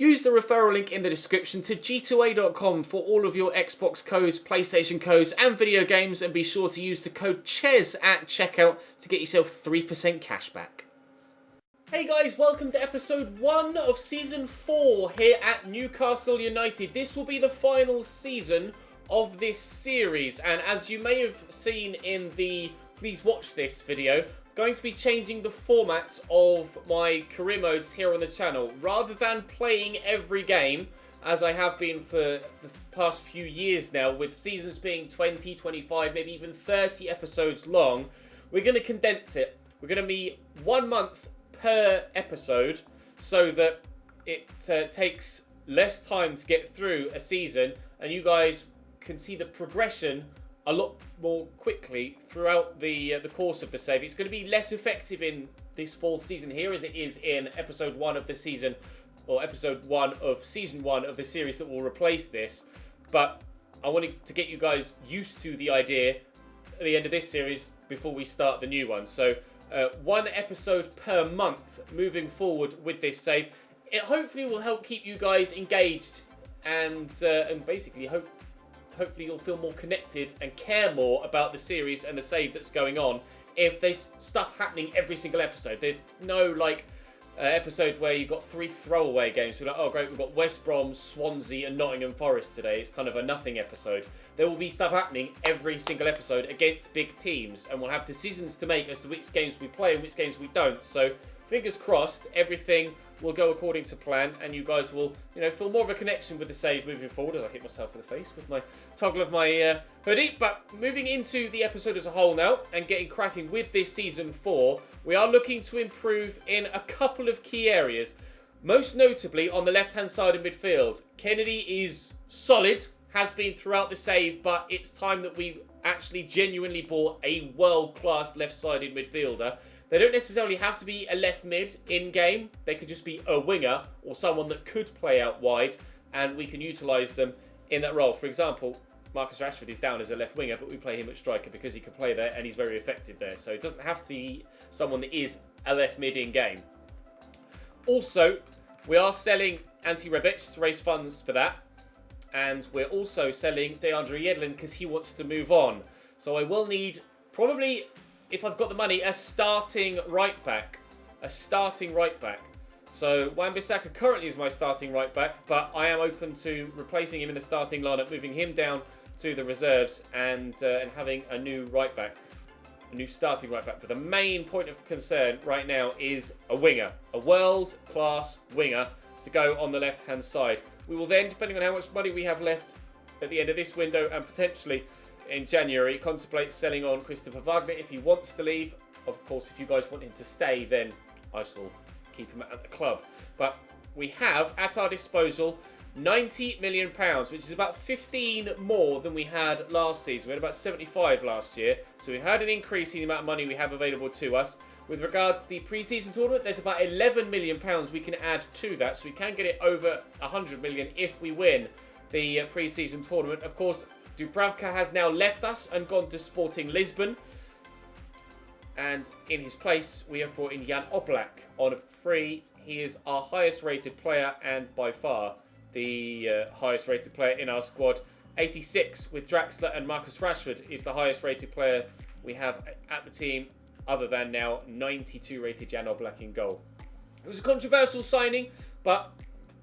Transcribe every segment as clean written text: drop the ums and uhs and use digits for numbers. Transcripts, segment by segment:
Use the referral link in the description to g2a.com for all of your Xbox codes, PlayStation codes and video games, and be sure to use the code CHES at checkout to get yourself 3% cash back. Hey guys, welcome to episode 1 of season 4 here at Newcastle United. This will be the final season of this series, and as you may have seen in the Please Watch This video, going to be changing the format of my career modes here on the channel. Rather than playing every game, as I have been for the past few years now, with seasons being 20, 25, maybe even 30 episodes long, we're going to condense it. We're going to be 1 month per episode so that it takes less time to get through a season, and you guys can see the progression a lot more quickly throughout the course of the save. It's going to be less effective in this 4th season here as it is in episode 1 of the season, or episode 1 of season 1 of the series that will replace this. But I wanted to get you guys used to the idea at the end of this series before we start the new one. So 1 episode per month moving forward with this save. It hopefully will help keep you guys engaged and basically hopefully you'll feel more connected and care more about the series and the save that's going on if there's stuff happening every single episode. There's no episode where you've got 3 throwaway games. We're like, oh great, we've got West Brom, Swansea and Nottingham Forest today. It's kind of a nothing episode. There will be stuff happening every single episode against big teams, and we'll have decisions to make as to which games we play and which games we don't. So fingers crossed, everything will go according to plan, and you guys will, feel more of a connection with the save moving forward, as I hit myself in the face with my toggle of my hoodie. But moving into the episode as a whole now, and getting cracking with this season 4, we are looking to improve in a couple of key areas. Most notably on the left-hand side of midfield. Kennedy is solid, has been throughout the save, but it's time that we actually genuinely bought a world-class left-sided midfielder. They don't necessarily have to be a left mid in-game. They could just be a winger or someone that could play out wide, and we can utilise them in that role. For example, Marcus Rashford is down as a left winger, but we play him at striker because he can play there and he's very effective there. So it doesn't have to be someone that is a left mid in-game. Also, we are selling Ante Rebic to raise funds for that. And we're also selling DeAndre Yedlin because he wants to move on. So I will need, probably, if I've got the money, a starting right back. So Wan-Bissaka currently is my starting right back, but I am open to replacing him in the starting lineup, moving him down to the reserves, and having a new right back, a new starting right back. But the main point of concern right now is a winger, a world-class winger to go on the left-hand side. We will then, depending on how much money we have left at the end of this window and potentially in January, contemplate selling on Christopher Wagner if he wants to leave. Of course, if you guys want him to stay, then I shall keep him at the club. But we have at our disposal £90 million, which is about 15 more than we had last season. We had about 75 last year, so we've had an increase in the amount of money we have available to us. With regards to the pre-season tournament, there's about £11 million we can add to that, so we can get it over £100 million if we win the pre-season tournament. Of course, Dubravka has now left us and gone to Sporting Lisbon, and in his place we have brought in Jan Oblak on a free. He is our highest rated player and by far the highest rated player in our squad. 86 with Draxler, and Marcus Rashford is the highest rated player we have at the team, other than now 92 rated Jan Oblak in goal. It was a controversial signing, but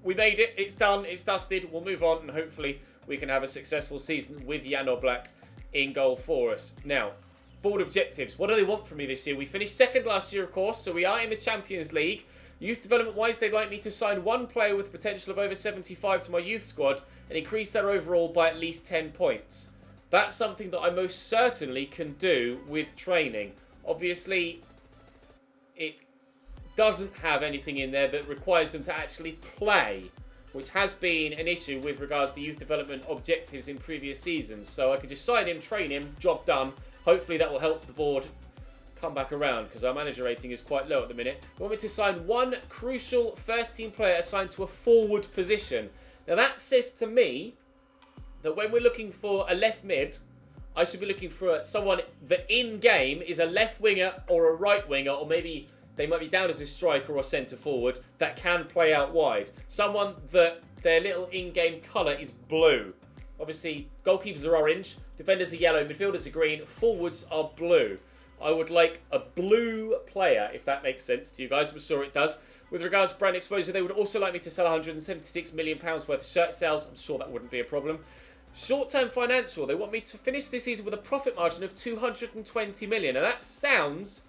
we made it. It's done. It's dusted. We'll move on, and hopefully we can have a successful season with Jan Oblak in goal for us. Now, board objectives. What do they want from me this year? We finished second last year, of course, so we are in the Champions League. Youth development-wise, they'd like me to sign 1 player with potential of over 75 to my youth squad and increase their overall by at least 10 points. That's something that I most certainly can do with training. Obviously, it doesn't have anything in there that requires them to actually play, which has been an issue with regards to youth development objectives in previous seasons. So I could just sign him, train him, job done. Hopefully that will help the board come back around, because our manager rating is quite low at the minute. We want me to sign 1 crucial first team player assigned to a forward position. Now that says to me that when we're looking for a left mid, I should be looking for someone that in game is a left winger or a right winger, or maybe they might be down as a striker or centre forward that can play out wide. Someone that their little in-game colour is blue. Obviously, goalkeepers are orange, defenders are yellow, midfielders are green, forwards are blue. I would like a blue player, if that makes sense to you guys. I'm sure it does. With regards to brand exposure, they would also like me to sell £176 million worth of shirt sales. I'm sure that wouldn't be a problem. Short-term financial, they want me to finish this season with a profit margin of 220 million. And that sounds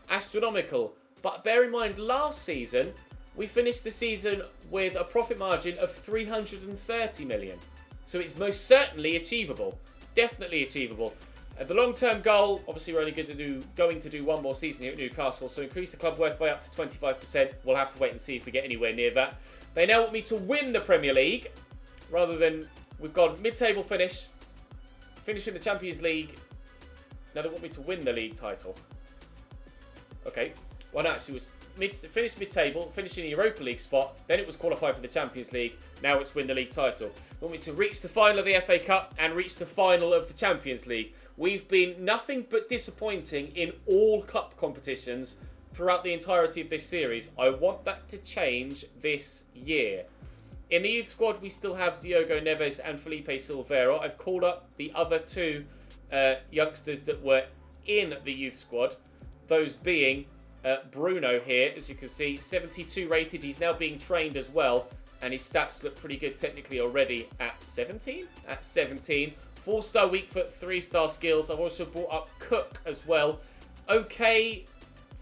astronomical. But bear in mind, last season, we finished the season with a profit margin of 330 million. So it's most certainly achievable. Definitely achievable. The long-term goal, obviously we're only going to do one more season here at Newcastle, so increase the club worth by up to 25%. We'll have to wait and see if we get anywhere near that. They now want me to win the Premier League, rather than we've gone mid-table finish, finishing the Champions League. Now they want me to win the league title. Okay, well no, actually it was finish mid-table, finish in the Europa League spot, then it was qualify for the Champions League, now it's win the league title. They want me to reach the final of the FA Cup and reach the final of the Champions League. We've been nothing but disappointing in all cup competitions throughout the entirety of this series. I want that to change this year. In the youth squad, we still have Diogo Neves and Felipe Silveira. I've called up the other two youngsters that were in the youth squad, those being Bruno here, as you can see, 72 rated. He's now being trained as well, and his stats look pretty good technically already at 17. 4-star weak foot, 3-star skills. I've also brought up Cook as well. Okay,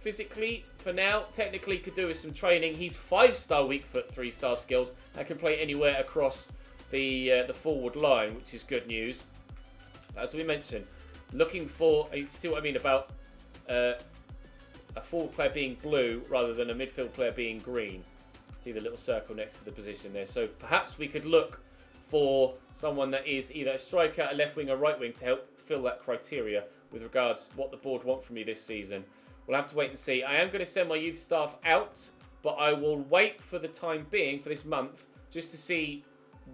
physically for now. Technically could do with some training. He's 5-star weak foot, 3-star skills. I can play anywhere across the forward line, which is good news. As we mentioned, looking for, you see what I mean about a forward player being blue rather than a midfield player being green. See the little circle next to the position there. So perhaps we could look for someone that is either a striker, a left wing, or right wing to help fill that criteria with regards to what the board want from me this season. We'll have to wait and see. I am going to send my youth staff out, but I will wait for the time being for this month just to see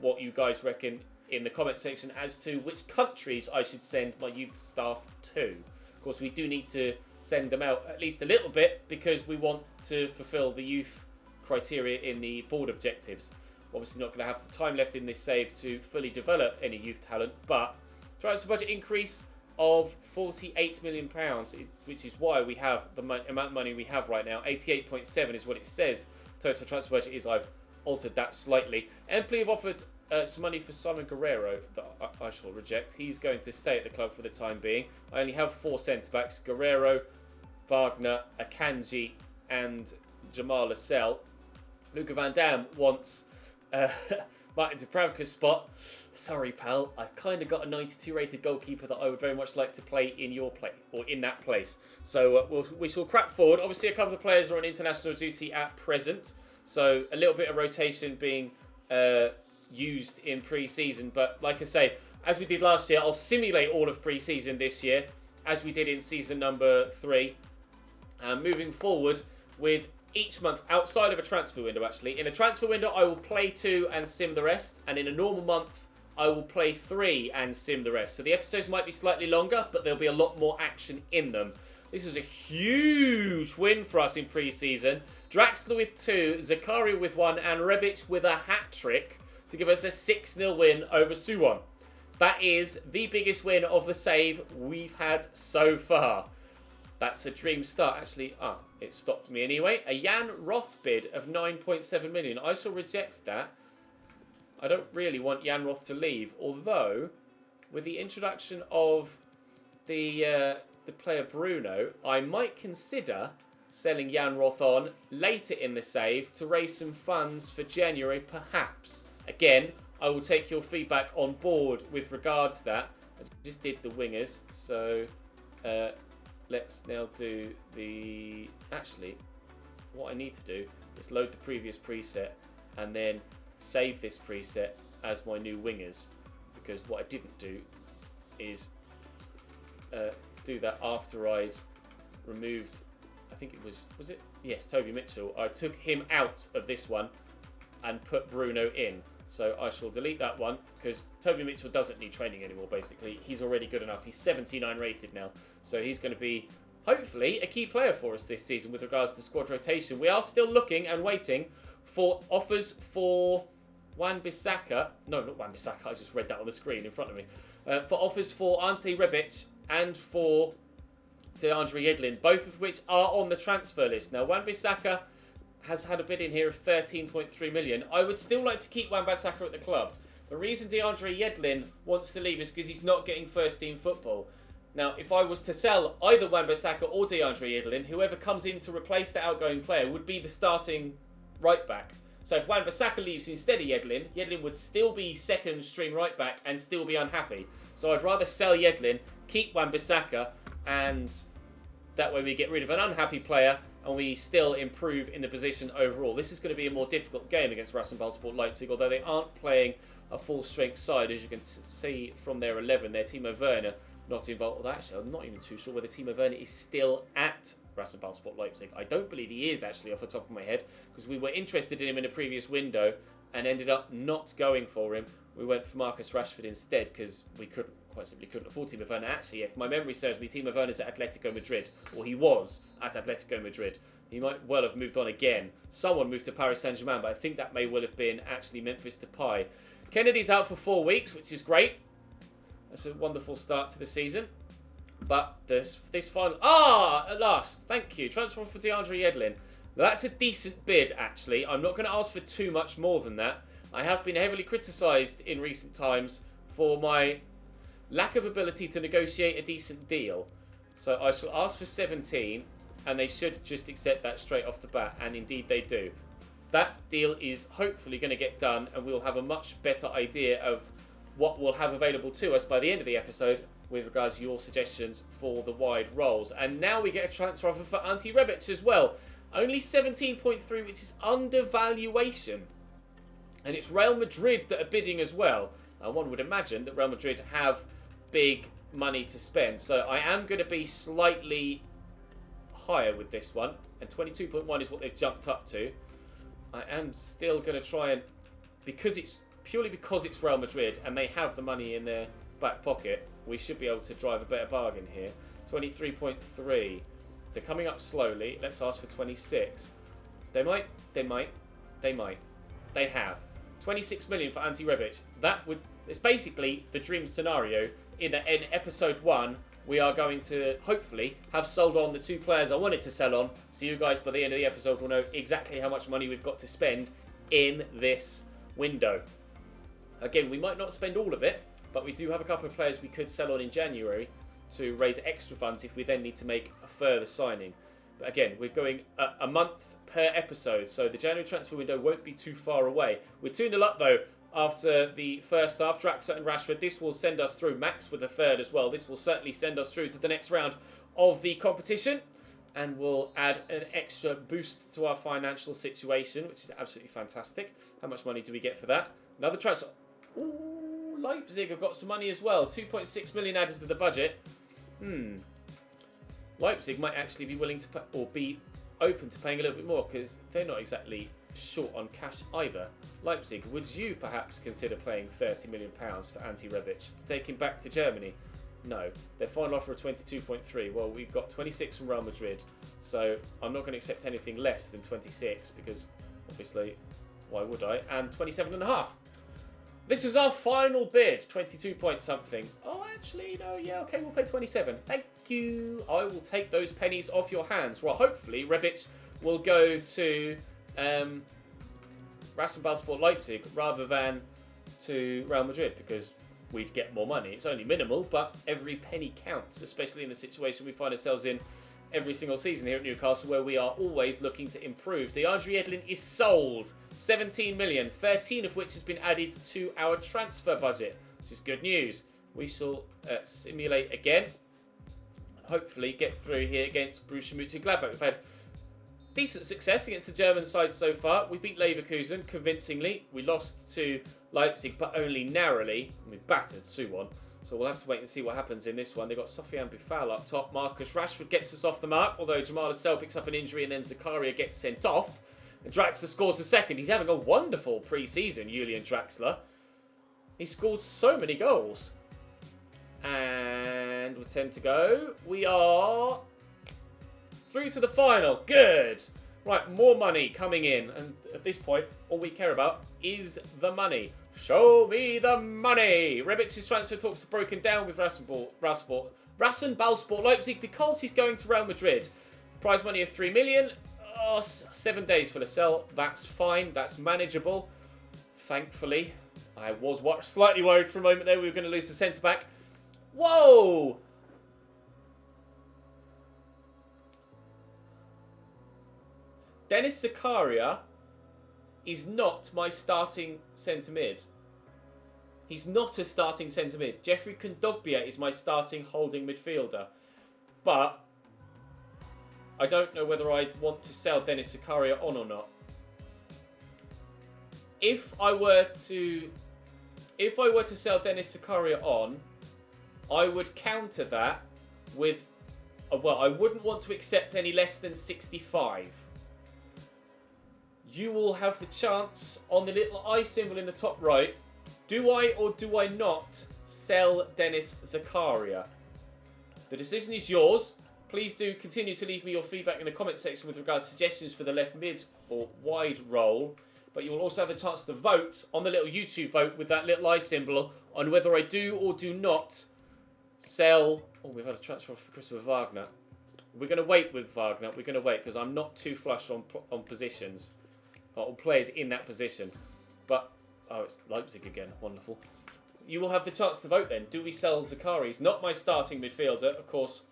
what you guys reckon in the comment section as to which countries I should send my youth staff to. Of course, we do need to send them out at least a little bit because we want to fulfill the youth criteria in the board objectives. Obviously not going to have the time left in this save to fully develop any youth talent, but transfer budget increase of £48 million, which is why we have the amount of money we have right now. 88.7 is what it says. Total transfer budget is, I've altered that slightly. Empoli have offered some money for Simon Guerrero that I shall reject. He's going to stay at the club for the time being. I only have 4 centre-backs, Guerrero, Wagner, Akanji and Jamal Lascelles. Luca Van Dam wants Martin Dubravka's spot. Sorry, pal. I've kind of got a 92 rated goalkeeper that I would very much like to play in your play or in that place. So we shall crack forward. Obviously, a couple of players are on international duty at present, so a little bit of rotation being used in pre-season. But like I say, as we did last year, I'll simulate all of pre-season this year, as we did in season number 3. Moving forward with each month outside of a transfer window, actually. In a transfer window, I will play 2 and sim the rest. And in a normal month, I will play 3 and sim the rest. So the episodes might be slightly longer, but there'll be a lot more action in them. This is a huge win for us in pre-season. Draxler with 2, Zakaria with 1, and Rebic with a hat-trick to give us a 6-0 win over Suwon. That is the biggest win of the save we've had so far. That's a dream start. Actually, it stopped me anyway. A Jan Roth bid of 9.7 million. I shall reject that. I don't really want Jan Roth to leave. Although, with the introduction of the player Bruno, I might consider selling Jan Roth on later in the save to raise some funds for January, perhaps. Again, I will take your feedback on board with regard to that. I just did the wingers, so let's now do the... Actually, what I need to do is load the previous preset and then save this preset as my new wingers, because what I didn't do is do that after I'd removed, I think it was it? Yes, Toby Mitchell. I took him out of this one and put Bruno in. So I shall delete that one because Toby Mitchell doesn't need training anymore, basically. He's already good enough. He's 79 rated now. So he's going to be hopefully a key player for us this season with regards to squad rotation. We are still looking and waiting for offers for Wan-Bissaka. No, not Wan-Bissaka. I just read that on the screen in front of me. For offers for Ante Rebic and for DeAndre Yedlin, both of which are on the transfer list. Now, Wan-Bissaka has had a bid in here of 13.3 million. I would still like to keep Wan-Bissaka at the club. The reason DeAndre Yedlin wants to leave is because he's not getting first-team football. Now, if I was to sell either Wan-Bissaka or DeAndre Yedlin, whoever comes in to replace the outgoing player would be the starting right-back. So if Wan-Bissaka leaves instead of Yedlin, Yedlin would still be second-string right-back and still be unhappy. So I'd rather sell Yedlin, keep Wan-Bissaka, and that way we get rid of an unhappy player and we still improve in the position overall. This is going to be a more difficult game against Rasenballsport Leipzig, although they aren't playing a full-strength side, as you can see from their 11 there. Timo Werner not involved. Well, actually, I'm not even too sure whether Timo Werner is still at Rasenballsport Leipzig. I don't believe he is, actually, off the top of my head, because we were interested in him in a previous window and ended up not going for him. We went for Marcus Rashford instead because we quite simply couldn't afford Timo Werner. Actually, if my memory serves me, Timo Werner's at Atletico Madrid, or he was at Atletico Madrid. He might well have moved on again. Someone moved to Paris Saint-Germain, but I think that may well have been actually Memphis Depay. Kennedy's out for 4 weeks, which is great. That's a wonderful start to the season. But this final... at last. Thank you. Transfer for DeAndre Yedlin. That's a decent bid, actually. I'm not going to ask for too much more than that. I have been heavily criticised in recent times for my lack of ability to negotiate a decent deal. So I shall ask for 17, and they should just accept that straight off the bat, and indeed they do. That deal is hopefully going to get done, and we'll have a much better idea of what we'll have available to us by the end of the episode with regards to your suggestions for the wide roles. And now we get a transfer offer for Ante Rebic as well. Only 17.3, which is undervaluation. And it's Real Madrid that are bidding as well. And one would imagine that Real Madrid have big money to spend. So I am going to be slightly higher with this one. And 22.1 is what they've jumped up to. I am still going to try and... Purely because it's Real Madrid and they have the money in their back pocket, we should be able to drive a better bargain here. 23.3. They're coming up slowly. Let's ask for 26. They might. They have. 26 million for Ante Rebic. It's basically the dream scenario in episode 1. We are going to hopefully have sold on the 2 players I wanted to sell on. So you guys by the end of the episode will know exactly how much money we've got to spend in this window. Again, we might not spend all of it, but we do have a couple of players we could sell on in January to raise extra funds if we then need to make a further signing. But again, we're going a month per episode, so the January transfer window won't be too far away. We're 2-0 up though after the first half. Draxler and Rashford. This will send us through. Max with a third as well. This will certainly send us through to the next round of the competition. And we'll add an extra boost to our financial situation, which is absolutely fantastic. How much money do we get for that? Another transfer. Ooh, Leipzig have got some money as well. 2.6 million added to the budget. Leipzig might actually be willing to pay, or be open to paying a little bit more because they're not exactly short on cash either. Leipzig, would you perhaps consider paying £30 million for Ante Rebic to take him back to Germany? No. Their final offer of 22.3. Well, we've got 26 from Real Madrid, so I'm not going to accept anything less than 26 because obviously, why would I? And 27.5. This is our final bid, 22 point something. Oh, actually, no, yeah, okay, we'll pay 27. Thank you. I will take those pennies off your hands. Well, hopefully, Rebic will go to Rasenballsport Leipzig rather than to Real Madrid because we'd get more money. It's only minimal, but every penny counts, especially in the situation we find ourselves in every single season here at Newcastle, where we are always looking to improve. DeAndre Yedlin is sold. 17 million, 13 of which has been added to our transfer budget, which is good news. We shall simulate again and hopefully get through here against Borussia Mönchengladbach. We've had decent success against the German side so far. We beat Leverkusen convincingly. We lost to Leipzig, but only narrowly. We battered Suwon. So we'll have to wait and see what happens in this one. They've got Sofiane Boufal up top. Marcus Rashford gets us off the mark, although Jamal Lascelles picks up an injury and then Zakaria gets sent off. And Draxler scores the second. He's having a wonderful pre-season, Julian Draxler. He scored so many goals. And with 10 to go, we are through to the final. Good. Right, more money coming in. And at this point, all we care about is the money. Show me the money. Rebitz's transfer talks are broken down with Rasenballsport Leipzig because he's going to Real Madrid. Prize money of 3 million. Oh, 7 days for the sell. That's fine. That's manageable. Thankfully. I was slightly worried for a moment there we were going to lose the centre-back. Whoa! Dennis Zakaria is not my starting centre-mid. He's not a starting centre-mid. Jeffrey Kondogbia is my starting holding midfielder. But I don't know whether I want to sell Dennis Zakaria on or not. If I were to sell Dennis Zakaria on, I would counter that with, well, I wouldn't want to accept any less than 65. You will have the chance on the little I symbol in the top right. Do I or do I not sell Dennis Zakaria? The decision is yours. Please do continue to leave me your feedback in the comment section with regards to suggestions for the left mid or wide role. But you will also have the chance to vote on the little YouTube vote with that little I symbol on whether I do or do not sell. Oh, we've had a transfer for Christopher Wagner. We're going to wait with Wagner. We're going to wait because I'm not too flush on positions. Or players in that position. But, oh, it's Leipzig again. Wonderful. You will have the chance to vote then. Do we sell Zakaria? He's not my starting midfielder. Of course,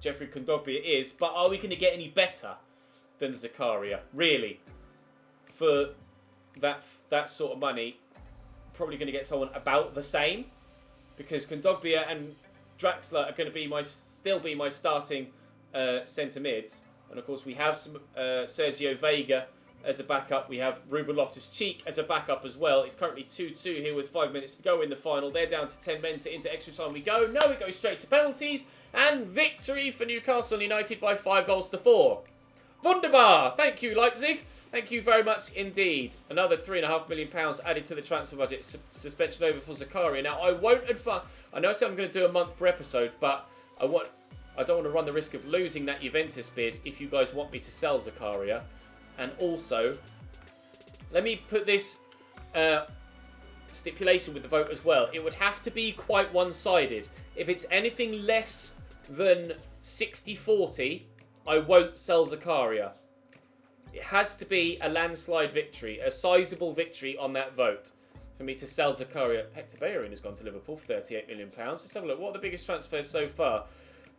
Jeffrey Kondogbia is. But are we going to get any better than Zakaria? Really? For that sort of money, probably going to get someone about the same. Because Kondogbia and Draxler are going to still be my starting centre mids. And of course, we have some Sergio Vega as a backup. We have Ruben Loftus-Cheek as a backup as well. It's currently 2-2 here with 5 minutes to go in the final. They're down to 10 men, so into extra time we go. No, it goes straight to penalties. And victory for Newcastle United by 5-4. Wunderbar! Thank you, Leipzig. Thank you very much indeed. Another £3.5 million added to the transfer budget. Suspension over for Zakaria. Now, I won't advance. I know I said I'm going to do a month per episode, but I don't want to run the risk of losing that Juventus bid if you guys want me to sell Zakaria. And also, let me put this stipulation with the vote as well. It would have to be quite one-sided. If it's anything less than 60-40, I won't sell Zakaria. It has to be a landslide victory, a sizable victory on that vote for me to sell Zakaria. Hector Bellerin has gone to Liverpool for £38 million. Let's have a look. What are the biggest transfers so far?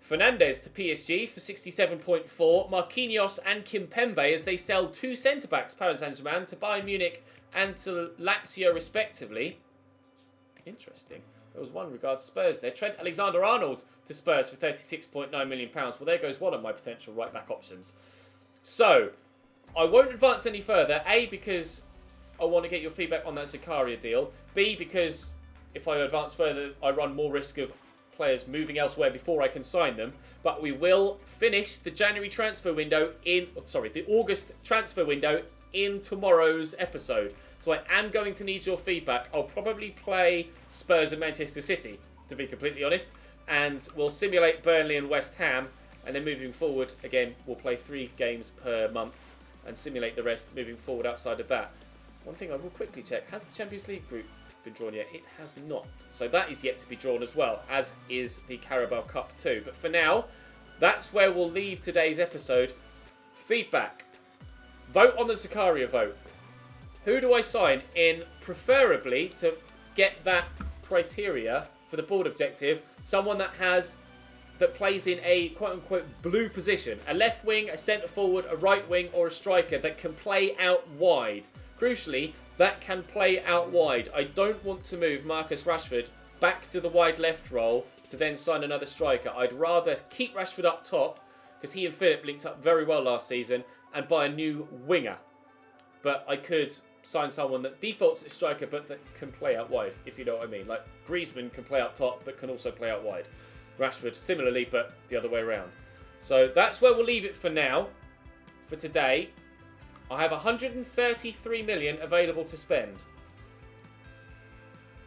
Fernandes to PSG for 67.4. Marquinhos and Kimpembe as they sell two centre-backs, Paris Saint-Germain, to Bayern Munich and to Lazio respectively. Interesting. There was one regards Spurs there. Trent Alexander-Arnold to Spurs for £36.9 million. Well, there goes one of my potential right-back options. So, I won't advance any further. A, because I want to get your feedback on that Zakaria deal. B, because if I advance further, I run more risk of players moving elsewhere before I can sign them. But we will finish the January transfer window the August transfer window in tomorrow's episode. So I am going to need your feedback. I'll probably play Spurs and Manchester City, to be completely honest. And we'll simulate Burnley and West Ham. And then moving forward, again, we'll play 3 games per month and simulate the rest moving forward outside of that. One thing I will quickly check. Has the Champions League group been drawn yet? It has not. So that is yet to be drawn as well, as is the Carabao Cup too. But for now, that's where we'll leave today's episode. Feedback. Vote on the Zakaria vote. Who do I sign in, preferably to get that criteria for the board objective? Someone that plays in a quote-unquote blue position. A left wing, a centre forward, a right wing or a striker that can play out wide. Crucially, that can play out wide. I don't want to move Marcus Rashford back to the wide left role to then sign another striker. I'd rather keep Rashford up top, because he and Philip linked up very well last season, and buy a new winger. But I could sign someone that defaults at striker but that can play out wide, if you know what I mean. Like Griezmann can play up top but can also play out wide. Rashford similarly, but the other way around. So that's where we'll leave it for now. For today, I have 133 million available to spend.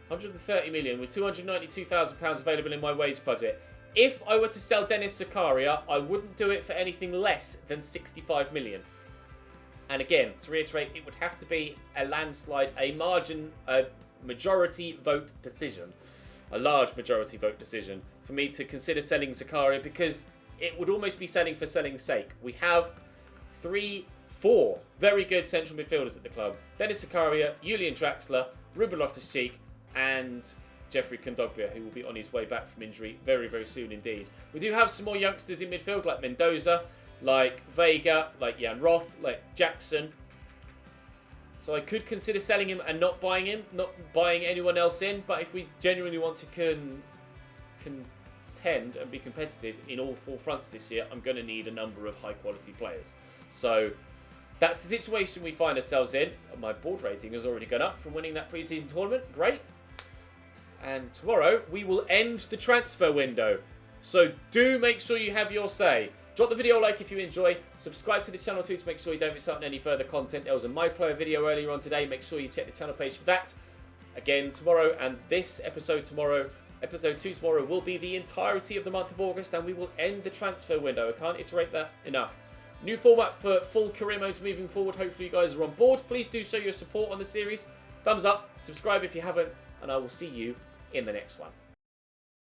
130 million with £292,000 available in my wage budget. If I were to sell Dennis Zakaria, I wouldn't do it for anything less than 65 million. And again, to reiterate, it would have to be a landslide, a majority vote decision. A large majority vote decision for me to consider selling Zakaria, because it would almost be selling for selling's sake. We have 4 very good central midfielders at the club. Dennis Zakaria, Julian Draxler, Ruben Loftus-Cheek, and Jeffrey Kondogbia, who will be on his way back from injury very, very soon indeed. We do have some more youngsters in midfield, like Mendoza, like Vega, like Jan Roth, like Jackson. So I could consider selling him and not buying anyone else in. But if we genuinely want to contend and be competitive in all 4 fronts this year, I'm going to need a number of high-quality players. So that's the situation we find ourselves in. My board rating has already gone up from winning that pre-season tournament. Great. And tomorrow we will end the transfer window. So do make sure you have your say. Drop the video a like if you enjoy. Subscribe to the channel too to make sure you don't miss out on any further content. There was a My Player video earlier on today. Make sure you check the channel page for that. Again tomorrow, and this episode tomorrow, episode 2 tomorrow, will be the entirety of the month of August, and we will end the transfer window. I can't iterate that enough. New format for full career modes moving forward. Hopefully you guys are on board. Please do show your support on the series. Thumbs up, subscribe if you haven't, and I will see you in the next one.